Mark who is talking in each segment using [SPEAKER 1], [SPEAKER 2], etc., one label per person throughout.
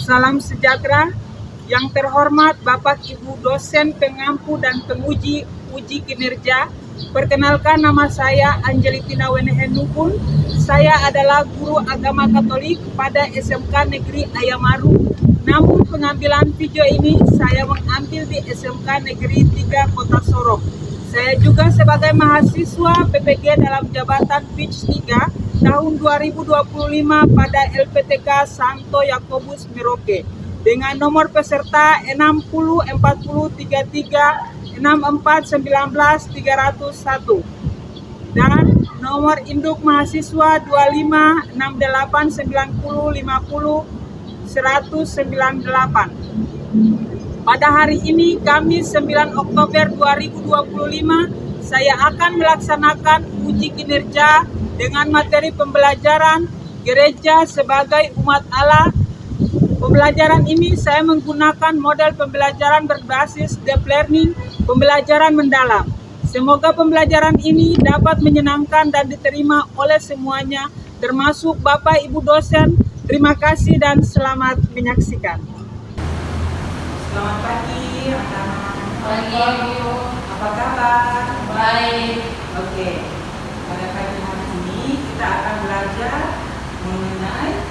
[SPEAKER 1] Salam sejahtera. Yang terhormat Bapak Ibu dosen pengampu dan penguji uji kinerja. Perkenalkan, nama saya Angelitina Wenehenukun. Saya adalah guru agama Katolik pada SMK Negeri Ayamaru. Namun pengambilan video ini saya mengambil di SMK Negeri 3 Kota Sorong. Saya juga sebagai mahasiswa PPG dalam jabatan PIJ 3 tahun 2025 pada LPTK Santo Yakobus Merauke dengan nomor peserta 604033 6419 301 dan nomor induk mahasiswa 25 68 90 50 198. Pada hari ini, Kamis 9 Oktober 2025, saya akan melaksanakan uji kinerja dengan materi pembelajaran gereja sebagai umat Allah. Pembelajaran ini saya menggunakan model pembelajaran berbasis deep learning, pembelajaran mendalam. Semoga pembelajaran ini dapat menyenangkan dan diterima oleh semuanya, termasuk Bapak Ibu dosen. Terima kasih dan selamat menyaksikan.
[SPEAKER 2] Selamat pagi, anak-anak.
[SPEAKER 3] Pagi, Ibu.
[SPEAKER 2] Apa kabar?
[SPEAKER 3] Baik.
[SPEAKER 2] Oke. Pada pagi hari ini kita akan belajar mengenai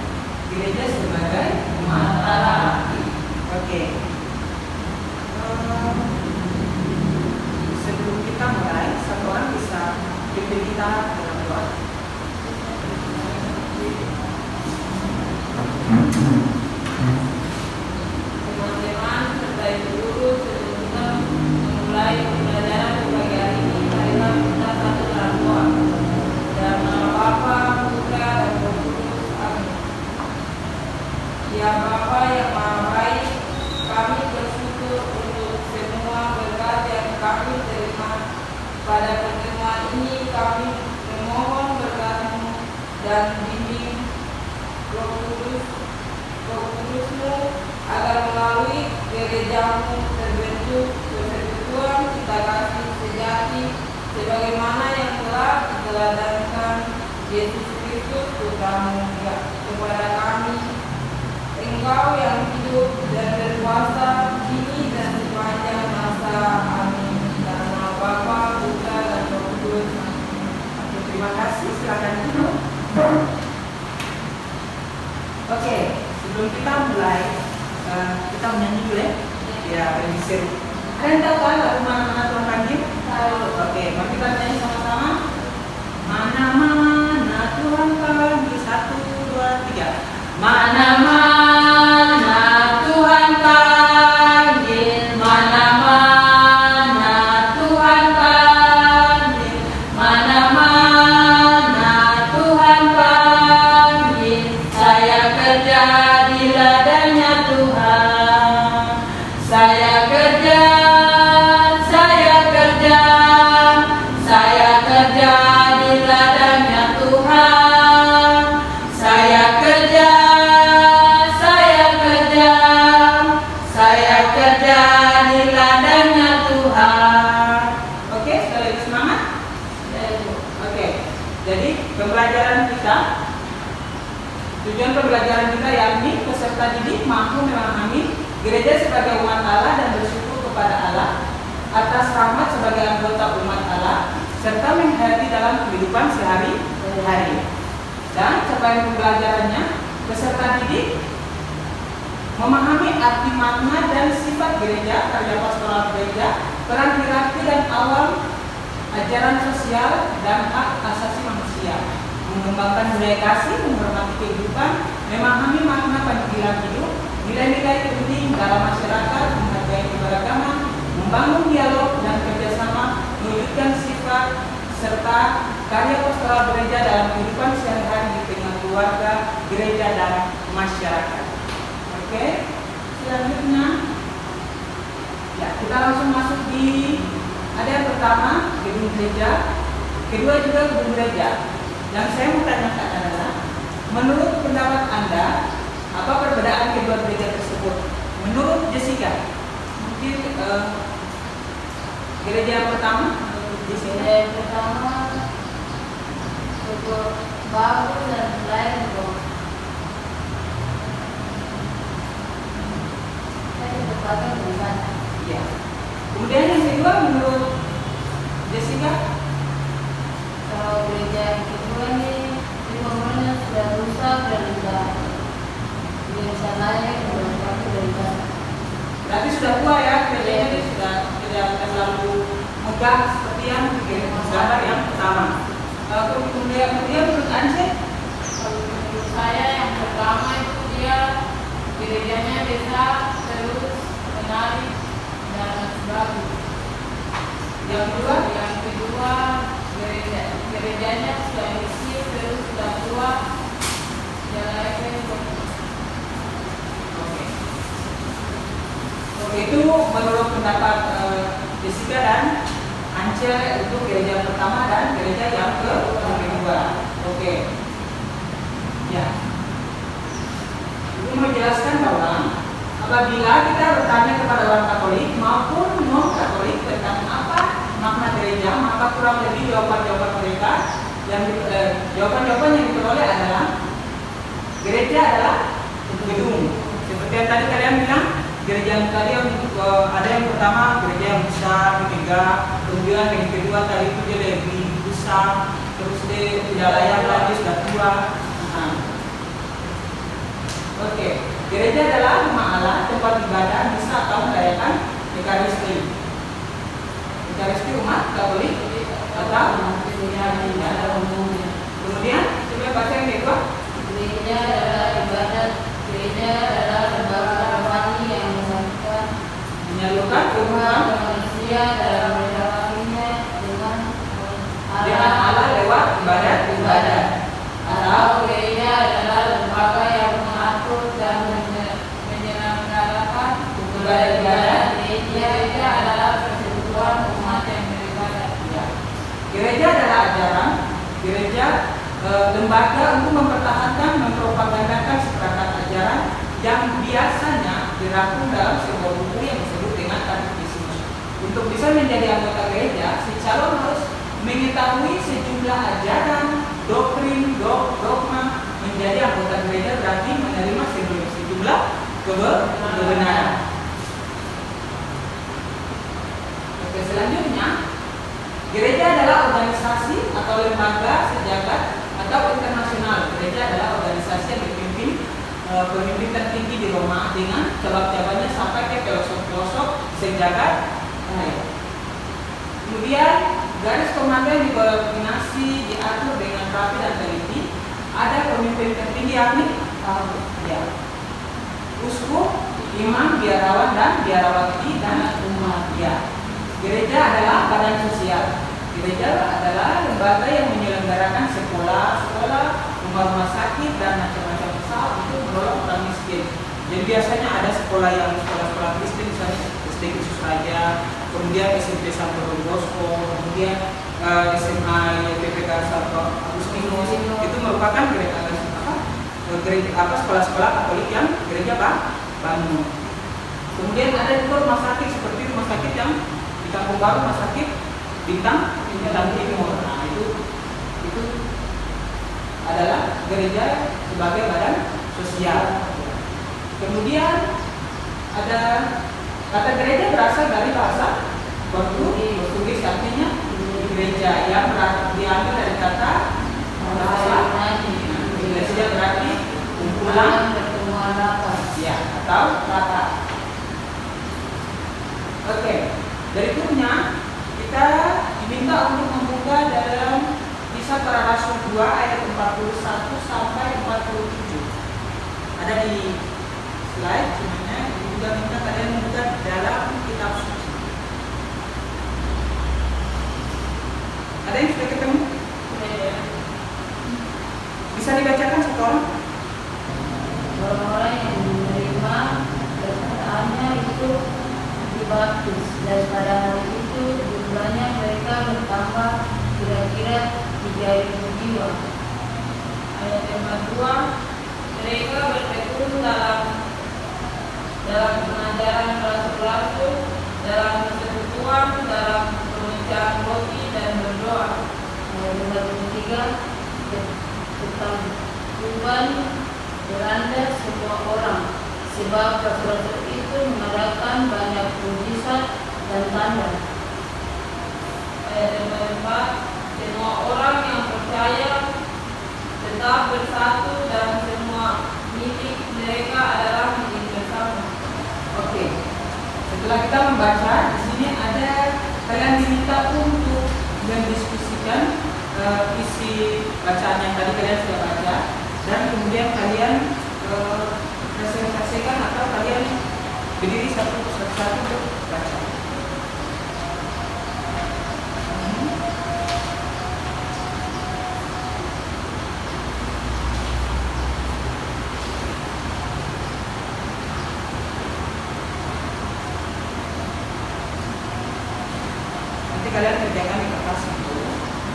[SPEAKER 2] gereja sebagai umat Allah. Oke. Sebelum kita mulai, satu orang bisa pimpin kita dalam doa.
[SPEAKER 3] Teman-teman serta ibu guru sebelum kita memulai pembelajaran di pagi hari ini, marilah kita satu dalam doa. Dalam nama Bapa, Putra, dan Roh Kudus. Amin. Ya Bapa yang Maha Baik, kami bersyukur untuk semua berkat yang kami terima. Pada pertemuan ini kami memohon berkat-Mu dan bimbing Roh Kudus-Mu agar melalui gereja-Mu terbentuk persekutuan kita kasih sejati sebagaimana yang telah diteladankan Yesus Kristus Putra-Mu kepada kami. Engkau yang hidup dan berkuasa kini dan sepanjang masa. Amin. Dalam nama Bapa, Putra, dan Roh Kudus. Amin.
[SPEAKER 2] Terima kasih, silakan duduk. Oke, sebelum kita mulai, kita menyanyi dulu ya. Ya, lebih seru. Ada yang tahu kan lagu Mana-Mana Tuhan Panggil?
[SPEAKER 3] Tahu.
[SPEAKER 2] Oke, mari kita nyanyi sama-sama. Mana-mana Tuhan panggil, 1, 2, 3.
[SPEAKER 3] Mana-mana Tuhan panggil, mana-mana Tuhan panggil, mana-mana Tuhan panggil, saya kerja di ladangnya Tuhan, saya kerja, saya kerja, saya kerja di ladangnya Tuhan, saya kerja, saya kerja, saya kerja di ladangnya Tuhan.
[SPEAKER 2] Oke, sekali lagi semangat. Oke, jadi tujuan pembelajaran kita yakni peserta didik mampu memahami gereja sebagai umat Allah dan bersyukur kepada Allah atas rahmat sebagai anggota umat Allah serta menghayati dalam kehidupan sehari-hari. Dan capaian pembelajarannya, peserta didik memahami arti makna dan sifat gereja, karya pastoral gereja, peran hierarki dan awal ajaran sosial dan hak asasi manusia, mengembangkan budaya kasih, menghormati kehidupan, memahami makna panggilan hidup, nilai-nilai penting dalam masyarakat, menghargai keberagaman, membangun dialog dan kerjasama, mewujudkan sifat serta karya pastoral gereja dalam kehidupan sehari-hari di tengah keluarga, gereja dan masyarakat. Oke, selanjutnya, ya kita langsung masuk di ada yang pertama gedung gereja, kedua juga gedung gereja. Yang saya mau tanyakan adalah, menurut pendapat Anda, apa perbedaan kedua gereja tersebut? Menurut Jessica, mungkin gereja yang pertama, Jessica.
[SPEAKER 3] Yang pertama cukup bagus dan lain kok. merupakan beribadah.
[SPEAKER 2] Ya. Kemudian yang kedua menurut Jessica,
[SPEAKER 3] Kalau gereja yang kedua ini bangunannya sudah rusak dan sudah tidak bisa layak untuk beribadah.
[SPEAKER 2] berarti sudah tua ya gerejanya, ini sudah tidak terlalu megah seperti yang gambar yang pertama. Kemudian menurut Ance,
[SPEAKER 3] Kalau menurut saya yang pertama itu dia gerejanya besar, terus menarik dan bagus.
[SPEAKER 2] yang kedua,
[SPEAKER 3] gerejanya sudah kecil, terus sudah tua, sudah layak untuk
[SPEAKER 2] itu menurut pendapat Jessica dan Ance untuk gereja yang pertama dan gereja yang kedua. Oke. Ya. Ini menjelaskan bahwa apabila kita bertanya kepada orang Katolik maupun non Katolik tentang apa makna gereja, maka kurang lebih jawaban-jawaban mereka jawaban-jawaban yang diperoleh adalah gereja adalah gedung. Seperti yang tadi kalian bilang, gereja yang tadi ada yang pertama gereja yang besar, ketiga, kemudian yang kedua tadi itu dia lebih besar, terus dia tidak layak lagi, sudah tua. Oke. Gereja adalah rumah Allah, tempat ibadah, misa atau merayakan Ekaristi. Ekaristi umat Katolik atau
[SPEAKER 3] pada umumnya.
[SPEAKER 2] kemudian coba baca yang kedua.
[SPEAKER 3] Gereja adalah ibadat. Gereja adalah lembaga rohani yang
[SPEAKER 2] Menyalurkan
[SPEAKER 3] Tuhan
[SPEAKER 2] hubungan
[SPEAKER 3] dan manusia dalam relasinya dengan
[SPEAKER 2] Allah lewat ibadah.
[SPEAKER 3] Atau gereja adalah lembaga yang mengatur dan menyelenggarakan ibadah. Gereja adalah persekutuan umat yang beribadah.
[SPEAKER 2] Gereja adalah ajaran, gereja lembaga untuk mempertahankan, mempropagandakan seperangkat ajaran yang biasanya dirangkum dalam sebuah buku yang disebut dengan katekismus. Untuk bisa menjadi anggota gereja, si calon harus mengetahui sejumlah ajaran, doktrin, dogma. Menjadi anggota gereja berarti menerima sejumlah kebenaran. Oke, selanjutnya, gereja adalah organisasi atau lembaga sejagat atau internasional. Gereja adalah organisasi yang dipimpin pemimpin tertinggi di Roma dengan cabang-cabangnya sampai ke pelosok-pelosok sejagat raya. Kemudian garis komando yang dikoordinasi diatur dengan rapi dan teliti. Ada pemimpin tertinggi yakni uskup, imam, biarawan dan biarawati dan umat. Gereja adalah badan sosial. Gereja adalah lembaga yang menyelenggarakan sekolah, rumah-rumah sakit dan macam-macam usaha untuk menolong orang miskin. Jadi biasanya ada sekolah Kristen, misalnya SD Kristus Raja, kemudian SMP Santo Don Bosco, kemudian SMA PPK Santo Agustinus. Itu merupakan sekolah-sekolah Katolik yang gereja bangun. Kemudian ada juga rumah sakit seperti rumah sakit yang di Kampung Baru, rumah sakit Bintang Timur. Nah, itu adalah gereja sebagai badan sosial. Kemudian ada kata gereja berasal dari bahasa Portugis, artinya gereja yang diambil dari kata bahasa Inggris berarti kumpulan atau rata. Oke, berikutnya kita diminta untuk membuka dalam Kisah Para Rasul 2 ayat 41 sampai 47. Ada di slide, sebenarnya juga minta kalian membuka dalam kitab suci. Ada yang sudah ketemu? Bisa dibacakan satu orang?
[SPEAKER 3] Orang-orang yang menerima perkataannya itu dibaptis, dan pada hari itu jumlahnya mereka bertambah kira-kira 3.000 jiwa. Ayat yang kedua, mereka bertekun dalam pengajaran rasul-rasul, dalam persekutuan, dalam pemecahan roti dan berdoa. Ayat yang ketiga, tentang Tuhan beranda semua orang sebab rasul-rasul itu mengadakan banyak mujizat dan tanda. Ayat 4, semua orang yang percaya tetap bersatu dan semua milik mereka adalah milik bersama.
[SPEAKER 2] Oke. Setelah kita membaca, di sini ada kalian diminta untuk mendiskusikan isi bacaan yang tadi kalian sudah baca, dan kemudian kalian presentasikan atau kalian berdiri satu untuk baca. Nanti kalian kerjakan di kertas itu,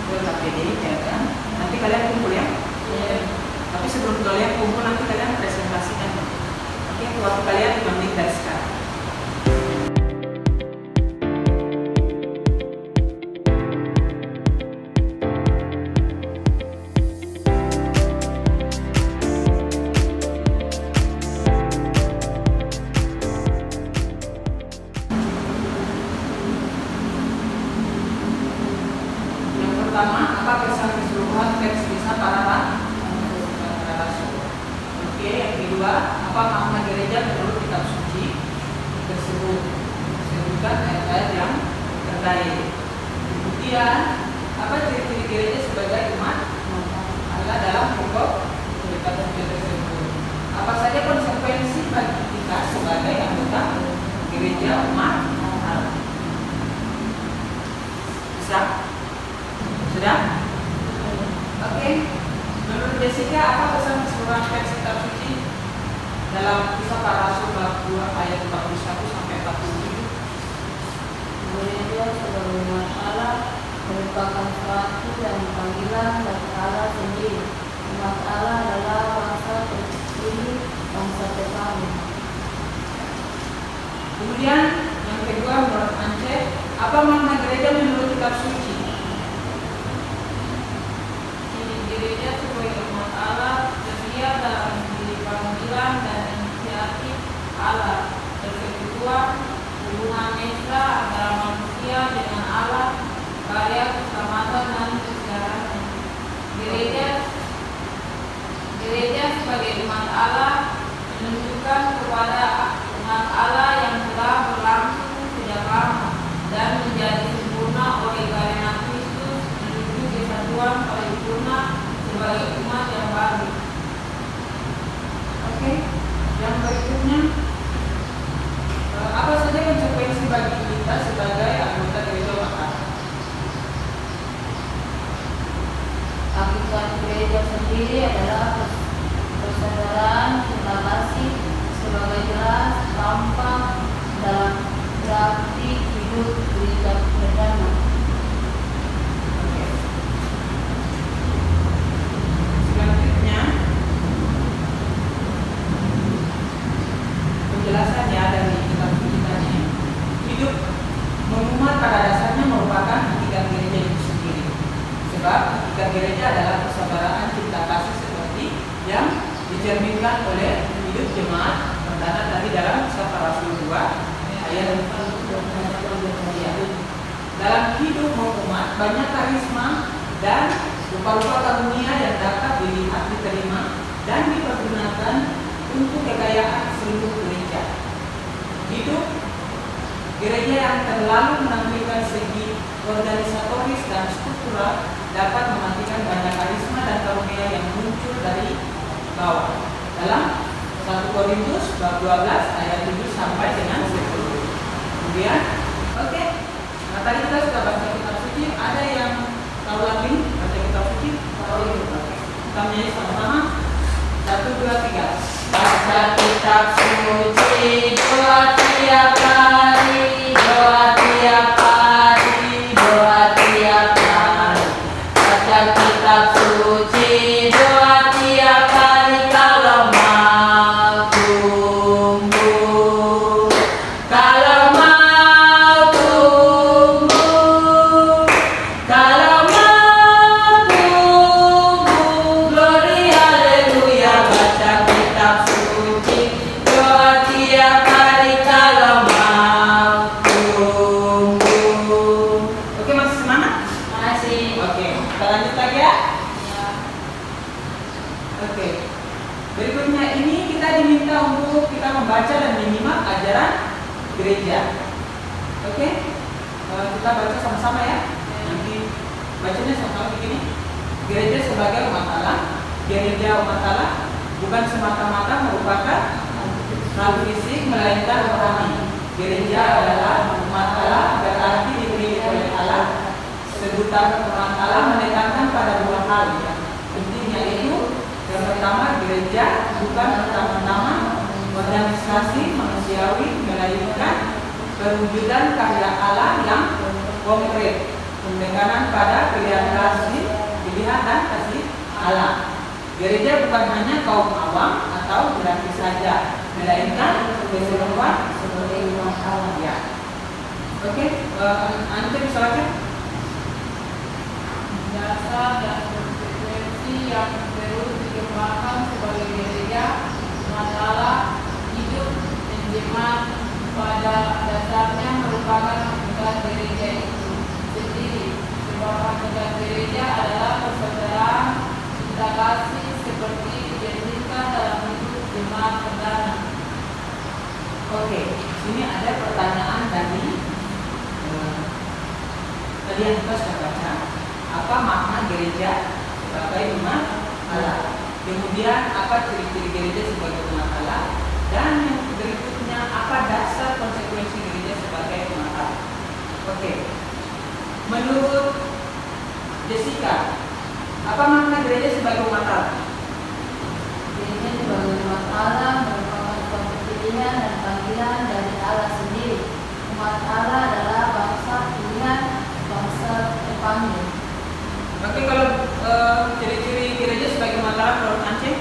[SPEAKER 2] buat PD ya kan. Nanti kalian kumpul ya. Tapi sebelum kalian kumpul nanti kalian presentasikan. Oke, waktu kalian 5 menit dari sekarang. Yang pertama, apa kesan keseluruhan teks kisah para rasul? Oke, yang kedua, apa makna gereja menurut kitab suci tersebut? Sebutkan ayat-ayat yang terkait. Kemudian, apa ciri-ciri gereja sebagai umat Allah dalam pokok kedekatan tersebut? Apa saja konsekuensi bagi kita sebagai anggota gereja umat Allah? Bisa? Sudah? Oke. Menurut Jessica, apa pesan keseluruhan teks kitab suci dalam kisah para rasul bab 2 ayat 41 sampai 47?
[SPEAKER 3] Gereja sebagai umat Allah merupakan suatu dan panggilan dari Allah sendiri. Umat Allah adalah bangsa terpilih, bangsa terpilih.
[SPEAKER 2] Kemudian yang kedua, menurut Ance, apa makna gereja menurut kitab suci?
[SPEAKER 3] Gereja sebagai umat Allah setia dalam diri panggilan dan inisiatif Allah. Yang kedua, hubungan mesra antara manusia dengan Allah, karya keselamatan dan kesejahteraan. Gereja sebagai umat Allah menunjukkan kepada umat Allah yang telah berlangsung sejak lama dan menjadi sempurna oleh karena Kristus menuju kesatuan paripurna sebagai umat yang baru.
[SPEAKER 2] Oke. Yang berikutnya, apa saja konsekuensi bagi kita sebagai anggota gereja umat Allah?
[SPEAKER 3] Hakikat gereja sendiri adalah persaudaraan cinta kasih sebagai jelas tampak dalam praktik hidup gereja perdana.
[SPEAKER 2] Oke. Selanjutnya, penjelasannya dari kitab suci tadi, hidup mengumat pada dasarnya merupakan hakikat gereja itu sendiri. Sebab hakikat gereja adalah persaudaraan cinta kasih seperti yang dicerminkan oleh hidup jemaat perdana tadi dalam kisah para rasul 2 ayat 4. Dalam hidup mengumat banyak karisma dan rupa-rupa karunia yang dapat dilihat, diterima, dan dipergunakan untuk kekayaan seluruh gereja. Hidup gereja yang terlalu menampilkan segi organisatoris dan struktural dapat mematikan banyak karisma dan karunia yang muncul dari bawah. Dalam 1 Korintus bab 12 ayat 7 sampai dengan 10. Kemudian, oke. Nah, tadi kita sudah baca kitab suci. Ada yang tahu lagi baca kitab suci? Tahu itu. Oke. Kita menyanyi sama-sama. 1, 2, 3. Baca kitab suci, doa tiap hari, doa tiap hari, doa tiap hari. Baca kitab suci, doa tiap hari kalau mau tumbuh, kalau mau tumbuh, kalau mau tumbuh. Glory haleluya. Baca kitab suci, doa membaca dan menyimak ajaran gereja. Oke? Kita baca sama-sama ya. Nanti bacanya sama-sama begini. Gereja sebagai umat Allah, gereja umat Allah bukan semata-mata merupakan hal fisik melainkan rohani. Gereja adalah umat Allah, berarti dipilih oleh Allah. Sebutan umat Allah menekankan pada dua hal ya. Intinya itu yang pertama, gereja bukan pertama-tama organisasi manusiawi, melainkan perwujudan karya Allah yang konkret, pendekanan pada pilihan dan kasih Allah. Gereja bukan hanya kaum awam atau gratis saja, melainkan keseluruhan sebagai umat Allah ya. Oke, Anda bisa baca?
[SPEAKER 3] Dasar dan konsekuensi yang perlu dikembangkan sebagai gereja umat Allah hidup menjimat pada dasarnya merupakan hakikat gereja itu sendiri. Sebab hakikat gereja adalah persaudaraan cinta kasih seperti dijanjikan dalam hidup jemaat perdana.
[SPEAKER 2] Oke, sini ada pertanyaan tadi yang kita sudah baca. Apa makna gereja sebagai umat Allah? Kemudian apa ciri-ciri gereja sebagai umat Allah? Dan yang berikutnya, apa dasar konsekuensi gereja sebagai umat Allah? Oke, menurut Jessica, apa makna gereja sebagai umat Allah?
[SPEAKER 3] Gereja sebagai umat Allah merupakan suatu pilihan dan panggilan dari Allah sendiri. Umat Allah adalah bangsa pilihan, bangsa terpanggil.
[SPEAKER 2] Oke, kalau ciri-ciri gereja sebagai umat Allah menurut Aceh?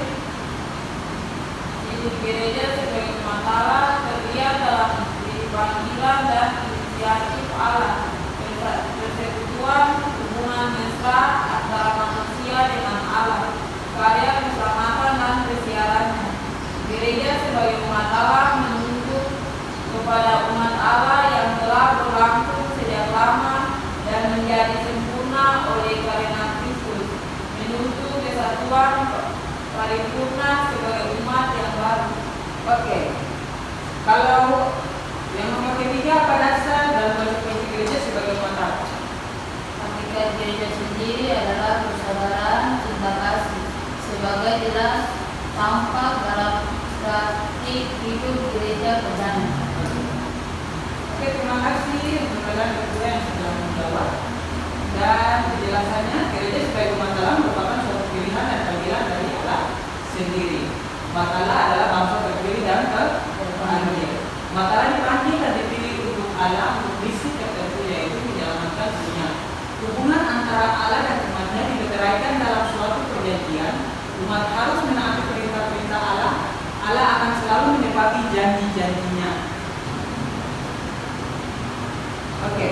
[SPEAKER 3] Hidup gereja sebagai umat Allah terlihat dalam panggilan dan inisiatif Allah, persekutuan, hubungan mesra antara manusia dengan Allah, karya keselamatan dan kesiarannya. Gereja sebagai umat Allah menunjuk kepada umat Allah yang telah berlangsung sejak lama dan menjadi sempurna oleh karena Kristus, menuju kesatuan paripurna sebagai umat yang baru.
[SPEAKER 2] Oke, kalau yang nomor ketiga, apa dasar dan konsekuensi gereja sebagai umat Allah?
[SPEAKER 3] Hakikat gereja sendiri adalah persaudaraan cinta kasih sebagai jelas tampak dalam praktik hidup gereja perdana.
[SPEAKER 2] Oke, terima kasih teman-teman berdua yang sudah menjawab. Dan penjelasannya, gereja sebagai umat Allah merupakan suatu pilihan dan panggilan dari Allah sendiri. Umat Allah adalah bangsa terpilih dan terpanggil. Umat Allah dipanggil dan dipilih untuk Allah untuk misi tertentu, yaitu menyelamatkan dunia. Hubungan antara Allah dan umatnya diteraikan dalam suatu perjanjian. Umat harus menaati perintah-perintah Allah. Allah akan selalu menepati janji-janjinya. Oke,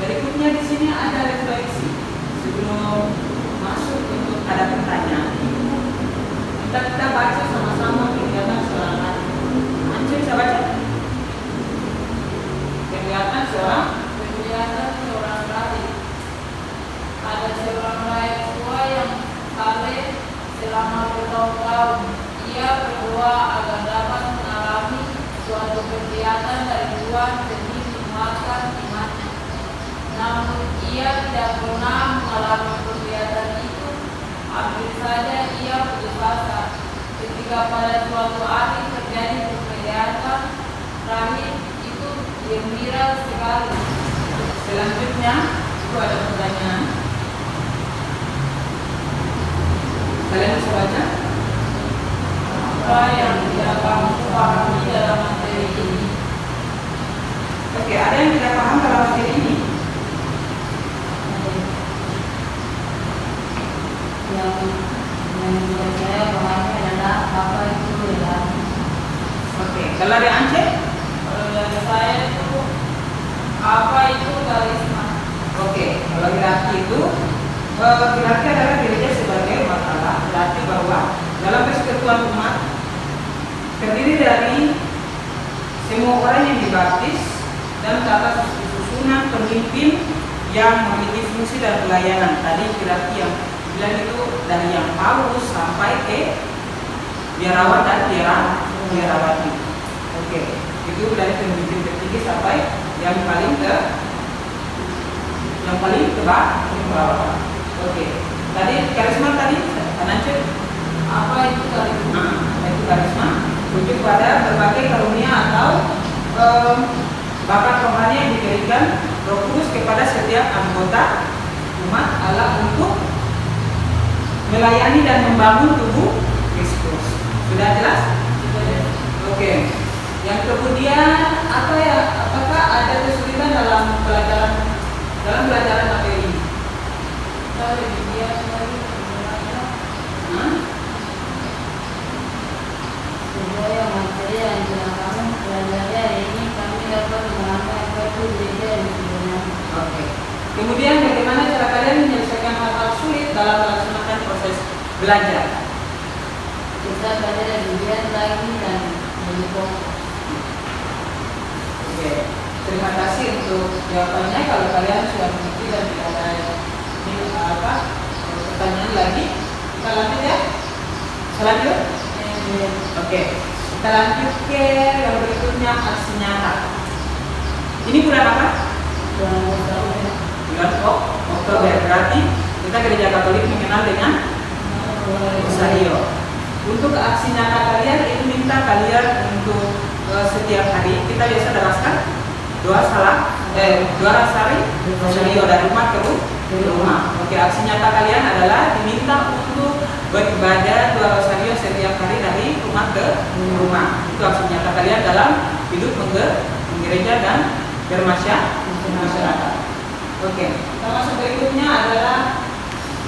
[SPEAKER 2] berikutnya di sini ada refleksi. Sebelum masuk untuk ada pertanyaan, kita baca sama-sama kegiatan seorang anak. Ance bisa baca? Kegiatan seorang
[SPEAKER 3] raih. Ada seorang raih tua yang saleh selama bertahun-tahun. Ia berdoa agar dapat mengalami suatu kegiatan dari Tuhan demi menguatkan imannya. Namun ia tidak pernah mengalami kegiatan itu. Hampir saja ia putus asa. Ketika pada suatu hari terjadi kegiatan, rahib itu gembira sekali.
[SPEAKER 2] Selanjutnya itu ada pertanyaan. Kalian bisa baca?
[SPEAKER 3] Apa yang tidak kamu pahami dalam materi ini?
[SPEAKER 2] Oke, ada yang tidak paham dalam materi ini?
[SPEAKER 3] Yang tidak saya pahami adalah apa itu relasi.
[SPEAKER 2] Oke, kalau ada Aceh?
[SPEAKER 3] Kalau dari saya itu apa itu karisma?
[SPEAKER 2] Oke, kalau hierarki itu hierarki adalah gereja sebagai umat Allah, berarti bahwa dalam persekutuan umat terdiri dari semua orang yang dibaptis dan tata susunan pemimpin yang memiliki fungsi dan pelayanan. Tadi hierarki yang bilang itu dari yang paus sampai ke biarawan dan biarawati. Oke, itu dari pemimpin tertinggi sampai yang paling ke bawah. Oke, tadi karisma tadi Anance
[SPEAKER 3] Apa itu karisma?
[SPEAKER 2] itu karisma wujud pada berbagai karunia atau bakat rohani yang diberikan Roh Kudus kepada setiap anggota umat Allah untuk melayani dan membangun tubuh Kristus. Sudah jelas? Oke. Yang kemudian apakah ada kesulitan dalam pelajaran materi ini?
[SPEAKER 3] Kita lebih giat lagi sebenarnya. Supaya materi yang telah kami pelajari hari ini kami dapat memahami apa itu gereja yang sebenarnya.
[SPEAKER 2] Oke. Kemudian bagaimana cara kalian menyelesaikan hal-hal sulit dalam melaksanakan proses belajar?
[SPEAKER 3] Kita belajar lebih giat lagi dan lebih fokus.
[SPEAKER 2] Oke. Terima kasih untuk jawabannya. Kalau kalian sudah mengerti dan tidak ada pertanyaan lagi, kita lanjut ya. Selanjut. Oke. Kita lanjut ke yang berikutnya, aksi nyata. Ini bulan apa? Bulan Oktober. Berarti kita gereja Katolik mengenal dengan Rosario. Untuk aksi nyata kalian itu minta kalian untuk setiap hari kita biasa daraskan dua rosari Rosario dari rumah ke rumah. Oke, aksi nyata kalian adalah diminta untuk beribadah 2 rosario setiap hari dari rumah ke rumah. Itu aksi nyata kalian dalam hidup menggereja dan bermasyarakat. Oke, termasuk berikutnya adalah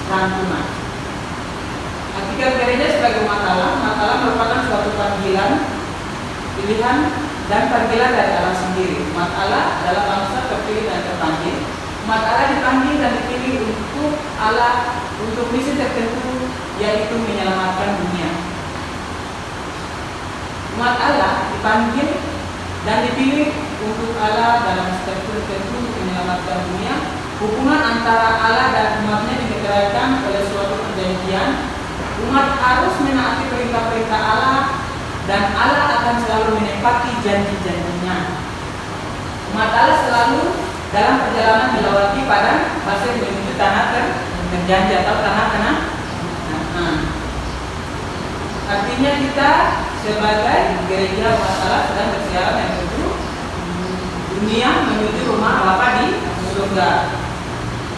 [SPEAKER 2] rangkuman. Artikel gereja sebagai umat Allah merupakan suatu panggilan, pilihan dan panggilan dari Allah sendiri. Umat Allah adalah bangsa terpilih dan terpanggil. Umat Allah dipanggil dan dipilih untuk Allah untuk misi tertentu, yaitu menyelamatkan dunia. Umat Allah dipanggil dan dipilih untuk Allah dalam misi tertentu untuk menyelamatkan dunia. Hubungan antara Allah dan umatnya diketeraikan oleh suatu perjanjian. Umat harus menaati perintah-perintah Allah dan Allah akan selalu menepati janji-janjinya. Umat Allah selalu dalam perjalanan melewati padang pasir menuju tanah terjanji atau tanah Kanaan. Artinya kita sebagai gereja umat Allah sedang bersiaran menuju dunia, menuju rumah Bapa di surga.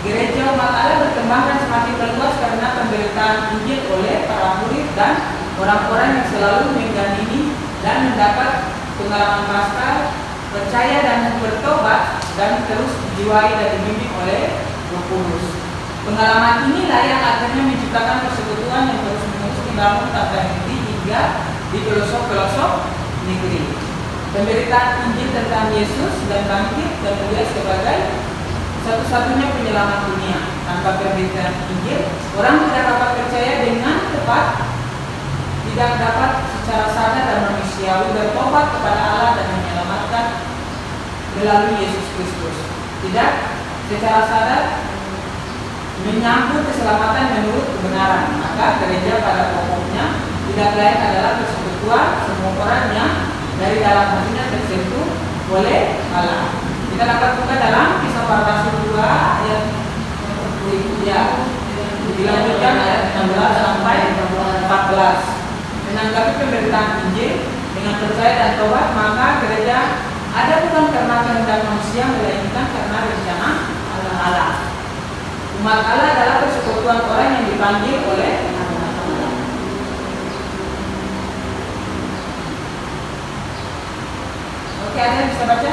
[SPEAKER 2] Gereja umat Allah berkembang dan semakin meluas karena pemberitaan Injil oleh para murid dan orang-orang yang selalu menggandini dan mendapat pengalaman paskah, percaya dan bertobat dan terus dijiwai dan dibimbing oleh Roh Kudus. Pengalaman inilah yang akhirnya menciptakan persekutuan yang terus-menerus dibangun tanpa henti hingga di pelosok-pelosok negeri. Pemberitaan Injil tentang Yesus dan bangkit dan mulia sebagai satu-satunya penyelamat dunia. Tanpa pemberitaan Injil, orang tidak dapat percaya dengan tepat, tidak dapat secara sadar dan manusiawi bertobat kepada Allah dan menyelamatkan melalui Yesus Kristus. Tidak secara sadar menyambut keselamatan menurut kebenaran. Maka gereja pada pokoknya tidak lain adalah persekutuan semua orang yang dari dalam hatinya tersentuh oleh Allah. Kita dapat buka dalam Kisah Para Rasul 2 ayat dilanjutkan ayat 16 sampai 14. Menanggapi pemberitaan Injil dengan percaya dan tobat, maka gereja ada bukan karena kehendak manusia, melainkan karena rencana Allah. Umat Allah adalah persekutuan orang yang dipanggil oleh Allah. Oke, ada yang bisa baca?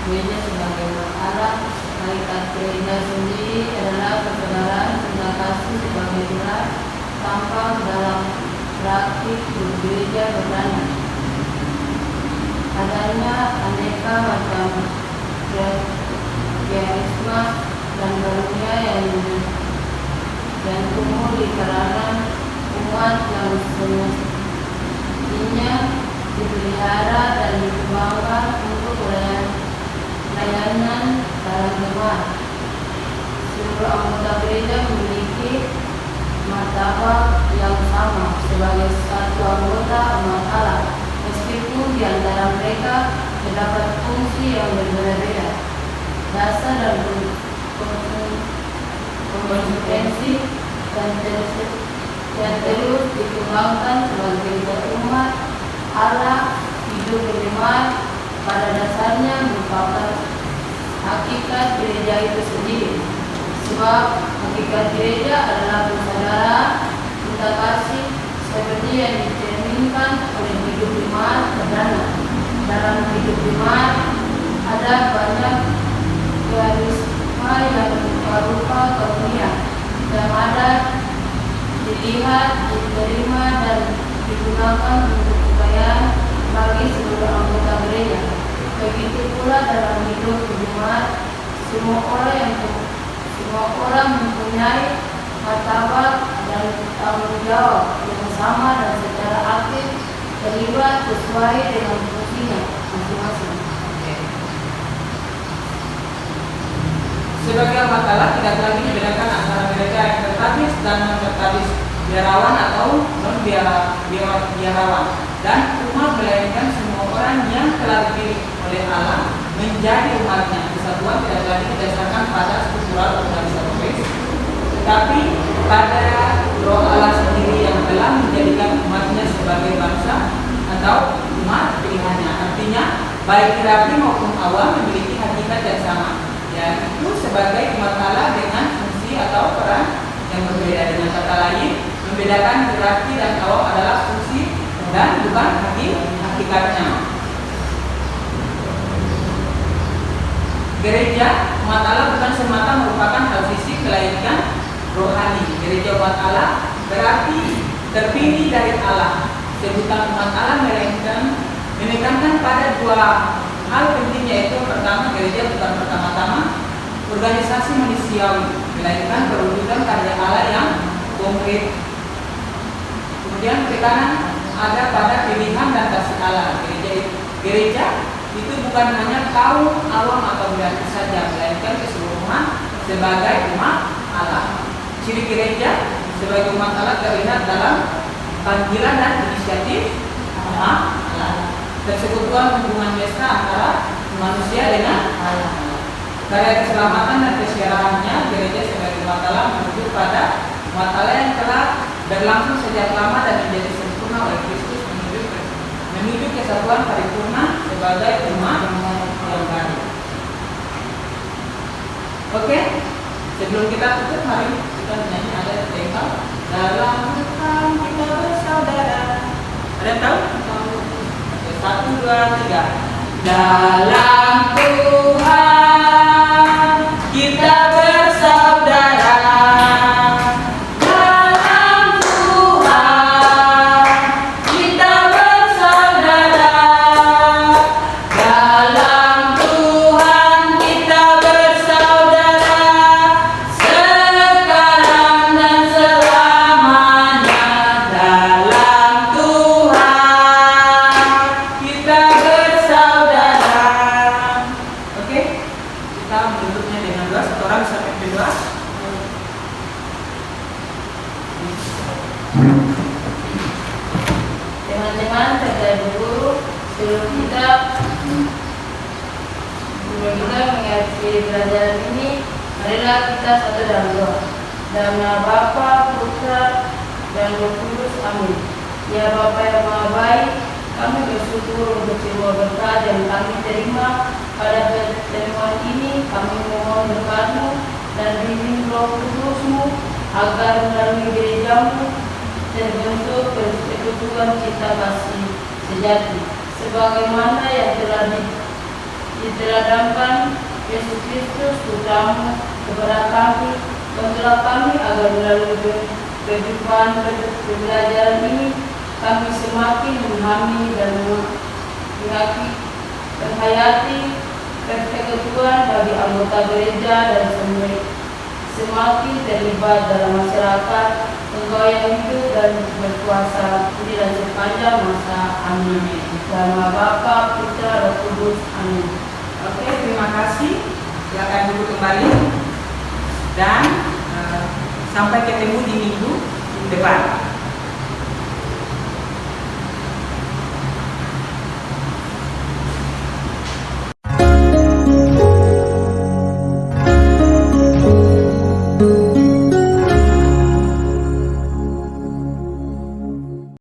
[SPEAKER 3] Gereja sebagai umat Allah, hakikat gereja sendiri adalah persaudaraan cinta kasih sebagai gelar tampak dalam praktik gereja bertanya. Adanya aneka macam karisma dan karunia yang tumbuh di kalangan umat yang semestinya dipelihara dan dikembangkan untuk layanan dalam Tuhan. Seluruh anggota gereja memiliki martabat yang sama sebagai satu anggota umat Allah, meskipun di antara mereka terdapat fungsi yang berbeda-beda. Dasar dan konsekuensi dan terus dikembangkan sebagai umat Allah. Hidup beriman pada dasarnya merupakan hakikat gereja itu sendiri, sebab hakikat gereja adalah persaudaraan, cinta kasih, seperti yang dicerminkan oleh hidup iman perdana. Dalam hidup iman ada banyak karisma yang berupa karunia yang ada dilihat, diterima dan digunakan untuk kebaikan bagi seluruh anggota gereja. Begitu pula dalam hidup umat, semua orang mempunyai martabat dan tanggung jawab yang sama dan secara aktif terlibat sesuai dengan fungsinya masing-masing.
[SPEAKER 2] Sebagai umat Allah tidak lagi membedakan antara mereka yang tertabis dan non-tertabis, biarawan atau non-biarawan, dan umat melainkan semua orang yang telah dipilih oleh Allah menjadi umatnya. Kesatuan tidak lagi didasarkan pada struktural organisatoris, tetapi pada Roh Allah sendiri yang telah menjadikan umatnya sebagai bangsa atau umat pilihannya. Artinya baik hierarki maupun awam memiliki hakikat yang sama, yaitu sebagai umat Allah dengan fungsi atau peran yang berbeda. Dengan kata lain, membedakan hierarki dan awam adalah fungsi dan bukan hakikatnya. Gereja umat Allah bukan semata merupakan hal fisik, melainkan rohani. Gereja umat Allah berarti terpilih dari Allah. Sebutan umat Allah menekankan pada dua hal penting, yaitu pertama, gereja bukan pertama-tama organisasi manusiawi, melainkan perwujudan karya Allah yang konkret. Kemudian tekanan ada pada pilihan dan kasih Allah. Gereja itu bukan hanya kaum awam atau biasa saja, melainkan keseluruhan sebagai umat Allah. Ciri gereja sebagai umat Allah terlihat dalam panggilan dan inisiatif umat Allah. Persekutuan hubungan mesra antara manusia dengan Allah. Karya keselamatan dan kesiarahannya, gereja sebagai umat Allah menuju pada umat Allah yang telah berlangsung sejak lama dan menjadi sempurna oleh Kristus menuju kesatuan paripurna sebagai umat yang baru. Oke, sebelum kita tutup, mari kita menyanyi ada tema dalam Tuhan kita bersaudara. Ada yang tahu? Oke, 1, 2, 3. Dalam Tuhan kita bersaudara.
[SPEAKER 3] Teman-teman, terdahulu sebelum kita mengakhiri pelajaran ini, marilah kita satu dalam doa. Dalam nama Bapa, Putra, dan Roh Kudus. Amin. Ya Bapa yang Maha Baik, kami bersyukur untuk semua berkat yang kami terima pada pertemuan ini. Kami memohon berkat-Mu dan bimbing Roh Kudus-Mu agar melalui gereja-Mu terbentuk persekutuan cinta kasih sejati, sebagaimana yang telah diteladangkan Yesus Kristus Putra-Mu kepada kami. Bantulah kami agar melalui kehidupan pembelajaran ini kami semakin memahami dan menghayati persekutuan bagi anggota gereja dan semakin terlibat dalam masyarakat Engkau yang hidup dan berkuasa kini dan sepanjang masa. Amin. Dalam nama Bapa, Putra, Roh Kudus. Amin.
[SPEAKER 2] Oke, terima kasih. Silakan duduk kembali dan sampai ketemu di minggu depan.